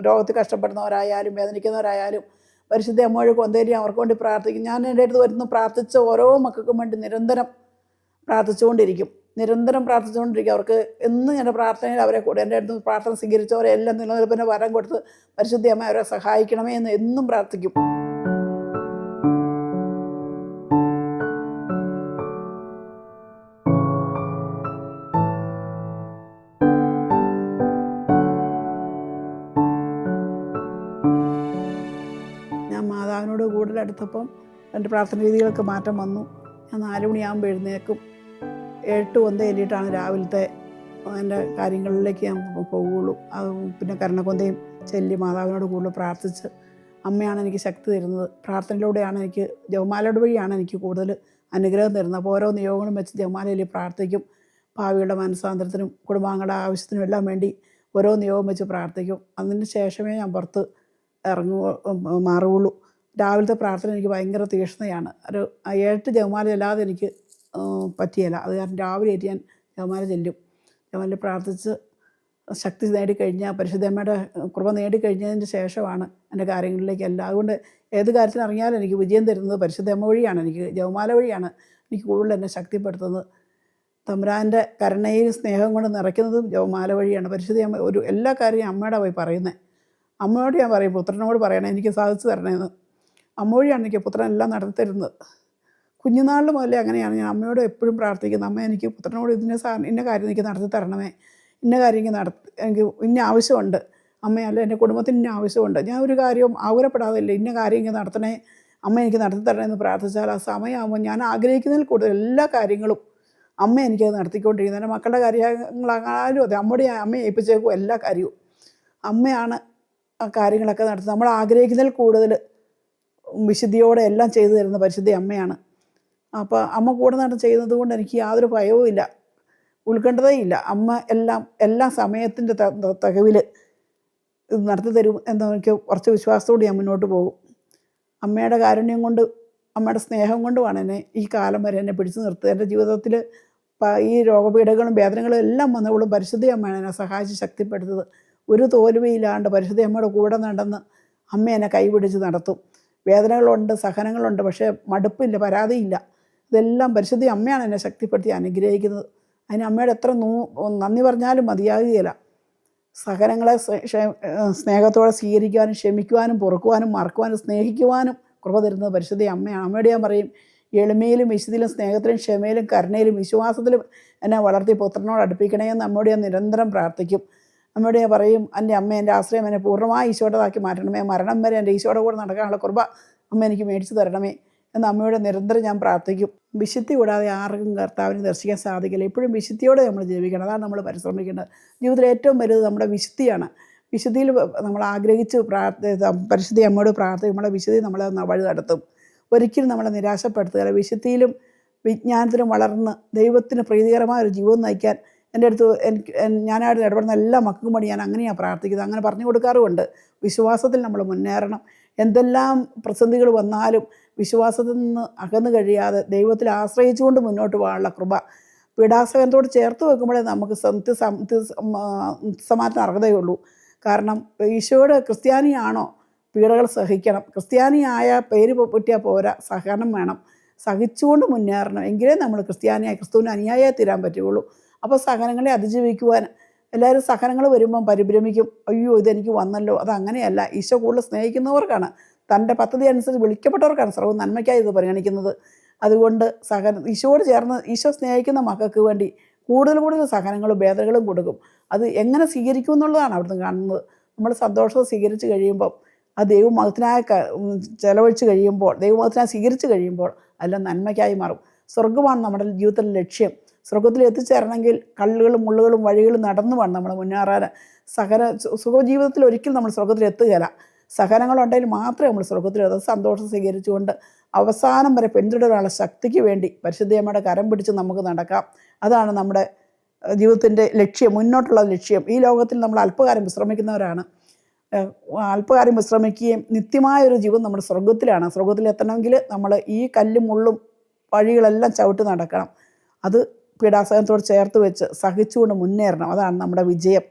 Speaker 1: രോഗത്തിൽ കഷ്ടപ്പെടുന്നവരായാലും വേദനിക്കുന്നവരായാലും പരിശുദ്ധ അമ്മ വഴി കൊന്തേരി അവർക്ക് വേണ്ടി പ്രാർത്ഥിക്കും. ഞാൻ എൻ്റെ അടുത്ത് വരുന്നു പ്രാർത്ഥിച്ച ഓരോ മക്കൾക്കും വേണ്ടി നിരന്തരം പ്രാർത്ഥിച്ചുകൊണ്ടിരിക്കും. അവർക്ക് എന്നും എൻ്റെ പ്രാർത്ഥനയിൽ അവരെ കൂടെ എൻ്റെ അടുത്ത് പ്രാർത്ഥന സ്വീകരിച്ചവരെ എല്ലാം നിലനിൽപ്പിൻ്റെ വരം കൊടുത്ത് പരിശുദ്ധ അമ്മ അവരെ സഹായിക്കണമേ എന്ന് എന്നും പ്രാർത്ഥിക്കും. കൂടുതലെടുത്തപ്പം എൻ്റെ പ്രാർത്ഥന രീതികൾക്ക് മാറ്റം വന്നു. ഞാൻ 4 മണിയാകുമ്പോൾ എഴുന്നേൽക്കും. 8 എല്ലിയിട്ടാണ് രാവിലത്തെ എൻ്റെ കാര്യങ്ങളിലേക്ക് ഞാൻ പോവുകയുള്ളൂ. അത് പിന്നെ കരുണക്കൊന്തയും ചൊല്ലി മാതാവിനോട് കൂടുതൽ പ്രാർത്ഥിച്ച് അമ്മയാണ് എനിക്ക് ശക്തി തരുന്നത്. പ്രാർത്ഥനയിലൂടെയാണ് എനിക്ക് ജപമാലയുടെ വഴിയാണ് എനിക്ക് കൂടുതൽ അനുഗ്രഹം തരുന്നത്. അപ്പോൾ ഓരോ നിയോഗങ്ങളും വെച്ച് ജപമാലയിൽ പ്രാർത്ഥിക്കും. ഭാവിയുടെ മനസ്സാന്തരത്തിനും കുടുംബാംഗങ്ങളുടെ ആവശ്യത്തിനും എല്ലാം വേണ്ടി ഓരോ നിയോഗം വെച്ച് പ്രാർത്ഥിക്കും. അതിന് ശേഷമേ ഞാൻ പുറത്ത് മാറുകയുള്ളൂ. രാവിലത്തെ പ്രാർത്ഥന എനിക്ക് ഭയങ്കര തീക്ഷ്ണതയാണ്. ഒരു 7 ജപമാല അല്ലാതെ എനിക്ക് പറ്റിയില്ല. അത് കാരണം രാവിലെ ഞാൻ ജപമാല ചെല്ലും. ജപമാല പ്രാർത്ഥിച്ച് ശക്തി നേടിക്കഴിഞ്ഞാൽ പരിശുദ്ധമ്മയുടെ കൃപ നേടിക്കഴിഞ്ഞതിന് ശേഷമാണ് എൻ്റെ കാര്യങ്ങളിലേക്കെല്ലാം. അതുകൊണ്ട് ഏത് കാര്യത്തിന് ഇറങ്ങിയാലും എനിക്ക് വിജയം തരുന്നത് പരിശുദ്ധമ്മ വഴിയാണ്. എനിക്ക് ജപമാല വഴിയാണ് എനിക്ക് കൂടുതൽ എന്നെ ശക്തിപ്പെടുത്തുന്നത്. തമ്പുരാൻ്റെ കരുണയും സ്നേഹം കൊണ്ട് നിറയ്ക്കുന്നതും ജപമാല വഴിയാണ്. പരിശുദ്ധമ്മ ഒരു എല്ലാ കാര്യവും അമ്മയുടെ പോയി പറയുന്നത്. അമ്മയോട് ഞാൻ പറയും, പുത്രനോട് പറയണേ എനിക്ക് സാധിച്ചു തരണേന്ന്. അമ്മ വഴിയാണ് എനിക്ക് പുത്രൻ എല്ലാം നടത്തി തരുന്നത്. കുഞ്ഞുനാളിൽ മുതലേ അങ്ങനെയാണ് ഞാൻ അമ്മയോട് എപ്പോഴും പ്രാർത്ഥിക്കുന്നത്. അമ്മ എനിക്ക് പുത്രനോട് ഇന്ന കാര്യം എനിക്ക് നടത്തി തരണമേ, ഇന്ന കാര്യം എനിക്ക് ഇന്ന ആവശ്യമുണ്ട് അമ്മയല്ല, എൻ്റെ കുടുംബത്തിന് ഇന്ന ആവശ്യമുണ്ട്. ഞാൻ ഒരു കാര്യവും ആകുലപ്പെടാതില്ല, ഇന്ന കാര്യം എനിക്ക് നടത്തണേ, അമ്മ എനിക്ക് നടത്തി തരണമെന്ന് പ്രാർത്ഥിച്ചാൽ ആ സമയമാകുമ്പോൾ ഞാൻ ആഗ്രഹിക്കുന്നതിൽ കൂടുതൽ എല്ലാ കാര്യങ്ങളും അമ്മ എനിക്കത് നടത്തിക്കൊണ്ടിരിക്കുന്നത്. എൻ്റെ മക്കളുടെ കാര്യങ്ങളായാലും അതെ, അമ്മയെ ഏൽപ്പിച്ചേക്കും. എല്ലാ കാര്യവും അമ്മയാണ് ആ കാര്യങ്ങളൊക്കെ നടത്തുന്നത്. നമ്മൾ ആഗ്രഹിക്കുന്നതിൽ കൂടുതൽ വിശുദ്ധിയോടെ എല്ലാം ചെയ്തു തരുന്ന പരിശുദ്ധ അമ്മയാണ്. അപ്പോൾ അമ്മ കൂടെ നടന്ന് ചെയ്യുന്നത് കൊണ്ട് എനിക്ക് യാതൊരു ഭയവും ഇല്ല, ഉത്കണ്ഠതയില്ല. അമ്മ എല്ലാ സമയത്തിൻ്റെ തകവിൽ ഇത് നടത്തി തരും എന്ന് എനിക്ക് കുറച്ച് വിശ്വാസത്തോടെ ഞാൻ മുന്നോട്ട് പോകും. അമ്മയുടെ കാരുണ്യം കൊണ്ട്, അമ്മയുടെ സ്നേഹം കൊണ്ടുമാണ് എന്നെ ഈ കാലം വരെ എന്നെ പിടിച്ചു നിർത്തുക. എൻ്റെ ജീവിതത്തിൽ ഈ രോഗപീഠകളും വേദനകളും എല്ലാം വന്നപ്പോഴും പരിശുദ്ധ അമ്മയാണ് എന്നെ സഹായിച്ച് ശക്തിപ്പെടുത്തത്. ഒരു തോൽവിയില്ലാണ്ട് പരിശുദ്ധ അമ്മയുടെ കൂടെ നടന്ന് അമ്മ എന്നെ കൈപിടിച്ച് നടത്തും. വേദനകളുണ്ട്, സഹനങ്ങളുണ്ട്, പക്ഷേ മടുപ്പില്ല, പരാതിയില്ല. ഇതെല്ലാം പരിശുദ്ധ അമ്മയാണ് എന്നെ ശക്തിപ്പെടുത്തി അനുഗ്രഹിക്കുന്നത്. അതിന് അമ്മയുടെ എത്ര നന്ദി പറഞ്ഞാലും മതിയാകുകയില്ല. സഹനങ്ങളെ സ്നേഹത്തോടെ സ്വീകരിക്കുവാനും ക്ഷമിക്കുവാനും പൊറുക്കുവാനും മറക്കുവാനും സ്നേഹിക്കുവാനും കൃപ തരുന്നത് പരിശുദ്ധ അമ്മയാണ്. അമ്മയോട് ഞാൻ പറയും, എളിമയിലും വിശുദ്ധിയിലും സ്നേഹത്തിലും ക്ഷമയിലും കരുണയിലും വിശ്വാസത്തിലും എന്നെ വളർത്തി പുത്രനോട് അടുപ്പിക്കണേ എന്ന് അമ്മയോട് ഞാൻ നിരന്തരം പ്രാർത്ഥിക്കും. അമ്മയോട് ഞാൻ പറയും, എൻ്റെ അമ്മ എൻ്റെ ആശ്രയം എന്നെ പൂർണ്ണമായി ഈശോയുടേതാക്കി മാറ്റണമേ, മരണം വരെ എൻ്റെ ഈശോയുടെ കൂടെ നടക്കാനുള്ള കൃപ അമ്മ എനിക്ക് മേടിച്ചു തരണമേ എന്ന് അമ്മയോട് നിരന്തരം ഞാൻ പ്രാർത്ഥിക്കും. വിശുദ്ധി കൂടാതെ ആർക്കും കർത്താവിനെ ദർശിക്കാൻ സാധിക്കില്ല. എപ്പോഴും വിശുദ്ധിയോടെ നമ്മൾ ജീവിക്കണം. അതാണ് നമ്മൾ പരിശ്രമിക്കേണ്ടത്. ജീവിതത്തിൽ ഏറ്റവും വലുത് നമ്മുടെ വിശുദ്ധിയാണ്. വിശുദ്ധിയിൽ നമ്മൾ ആഗ്രഹിച്ച് പരിശുദ്ധ അമ്മയോട് പ്രാർത്ഥിക്കും. നമ്മുടെ വിശുദ്ധി നമ്മളെ വഴി നടത്തും. ഒരിക്കലും നമ്മളെ നിരാശപ്പെടുത്തുകയില്ല. വിശുദ്ധിയിലും വിജ്ഞാനത്തിലും വളർന്ന് ദൈവത്തിന് പ്രീതികരമായ ഒരു ജീവിതം നയിക്കാൻ എൻ്റെ അടുത്ത് ഞാനായിട്ട് ഇടപെടുന്ന എല്ലാ മക്കൾക്കും വേണ്ടി ഞാൻ അങ്ങനെയാണ് പ്രാർത്ഥിക്കുന്നത്. അങ്ങനെ പറഞ്ഞു കൊടുക്കാറുമുണ്ട്. വിശ്വാസത്തിൽ നമ്മൾ മുന്നേറണം. എന്തെല്ലാം പ്രതിസന്ധികൾ വന്നാലും വിശ്വാസത്തിൽ നിന്ന് അകന്നു കഴിയാതെ ദൈവത്തിൽ ആശ്രയിച്ചുകൊണ്ട് മുന്നോട്ട് പോകാനുള്ള കൃപ പീഡാസഹനത്തോട് ചേർത്ത് വെക്കുമ്പോഴേ നമുക്ക് സമാധാനം അർഹതയുള്ളൂ. കാരണം ഈശോയുടെ ക്രിസ്ത്യാനിയാണോ പീഡകൾ സഹിക്കണം. ക്രിസ്ത്യാനിയായ പേര് പറ്റിയാൽ പോരാ, സഹനം വേണം. സഹിച്ചുകൊണ്ട് മുന്നേറണം. എങ്കിലേ നമ്മൾ ക്രിസ്ത്യാനിയായി ക്രിസ്തുവിന് അനുയായിയായി തീരാൻ പറ്റുകയുള്ളൂ. അപ്പോൾ സഹനങ്ങളെ അതിജീവിക്കുവാൻ എല്ലാവരും സഹനങ്ങൾ വരുമ്പം പരിഭ്രമിക്കും, അയ്യോ ഇതെനിക്ക് വന്നല്ലോ. അതങ്ങനെയല്ല. ഈശോ കൂടുതൽ സ്നേഹിക്കുന്നവർക്കാണ്, തൻ്റെ പദ്ധതി അനുസരിച്ച് വിളിക്കപ്പെട്ടവർക്കാണ് സർവ്വ നന്മയ്ക്കായി ഇത് പരിഗണിക്കുന്നത്. അതുകൊണ്ട് ഈശോയോട് ചേർന്ന് ഈശോ സ്നേഹിക്കുന്ന മക്കൾക്ക് വേണ്ടി കൂടുതൽ സഹനങ്ങളും വേദനകളും കൊടുക്കും. അത് എങ്ങനെ സ്വീകരിക്കും എന്നുള്ളതാണ് അവിടുന്ന് കാണുന്നത്. നമ്മൾ സന്തോഷം സ്വീകരിച്ച് കഴിയുമ്പം അത് ദൈവമഹത്തിനായി ചെലവഴിച്ച് കഴിയുമ്പോൾ, ദൈവമഹത്തിനായി സ്വീകരിച്ച് കഴിയുമ്പോൾ അതെല്ലാം നന്മയ്ക്കായി മാറും. സ്വർഗ്ഗമാണ് നമ്മുടെ ജീവിതത്തിലെ ലക്ഷ്യം. സ്വർഗത്തിൽ എത്തിച്ചേരണമെങ്കിൽ കല്ലുകളും മുള്ളുകളും വഴികളും നടന്നു വേണം നമ്മൾ മുന്നേറാൻ. സുഖജീവിതത്തിൽ ഒരിക്കലും നമ്മൾ സ്വർഗത്തിൽ എത്തുകയില്ല. സഹനങ്ങളുണ്ടെങ്കിൽ മാത്രമേ നമ്മൾ സ്വർഗത്തിൽ എത്തുക. സന്തോഷം സ്വീകരിച്ചുകൊണ്ട് അവസാനം വരെ പിന്തുടരാനുള്ള ശക്തിക്ക് വേണ്ടി പരിശുദ്ധയമ്മയുടെ കരം പിടിച്ച് നമുക്ക് നടക്കാം. അതാണ് നമ്മുടെ ജീവിതത്തിൻ്റെ ലക്ഷ്യം, മുന്നോട്ടുള്ള ലക്ഷ്യം. ഈ ലോകത്തിൽ നമ്മൾ അല്പകാലം വിശ്രമിക്കുന്നവരാണ്. അല്പകാലം വിശ്രമിക്കുകയും നിത്യമായൊരു ജീവിതം നമ്മുടെ സ്വർഗത്തിലാണ്. സ്വർഗത്തിലെത്തണമെങ്കിൽ നമ്മൾ ഈ കല്ലും മുള്ളും വഴികളെല്ലാം ചവിട്ടി നടക്കണം. അത് പീഡാസഹനത്തോട് ചേർത്ത് വെച്ച് സഹിച്ചുകൊണ്ട് മുന്നേറണം. അതാണ് നമ്മുടെ വിജയം.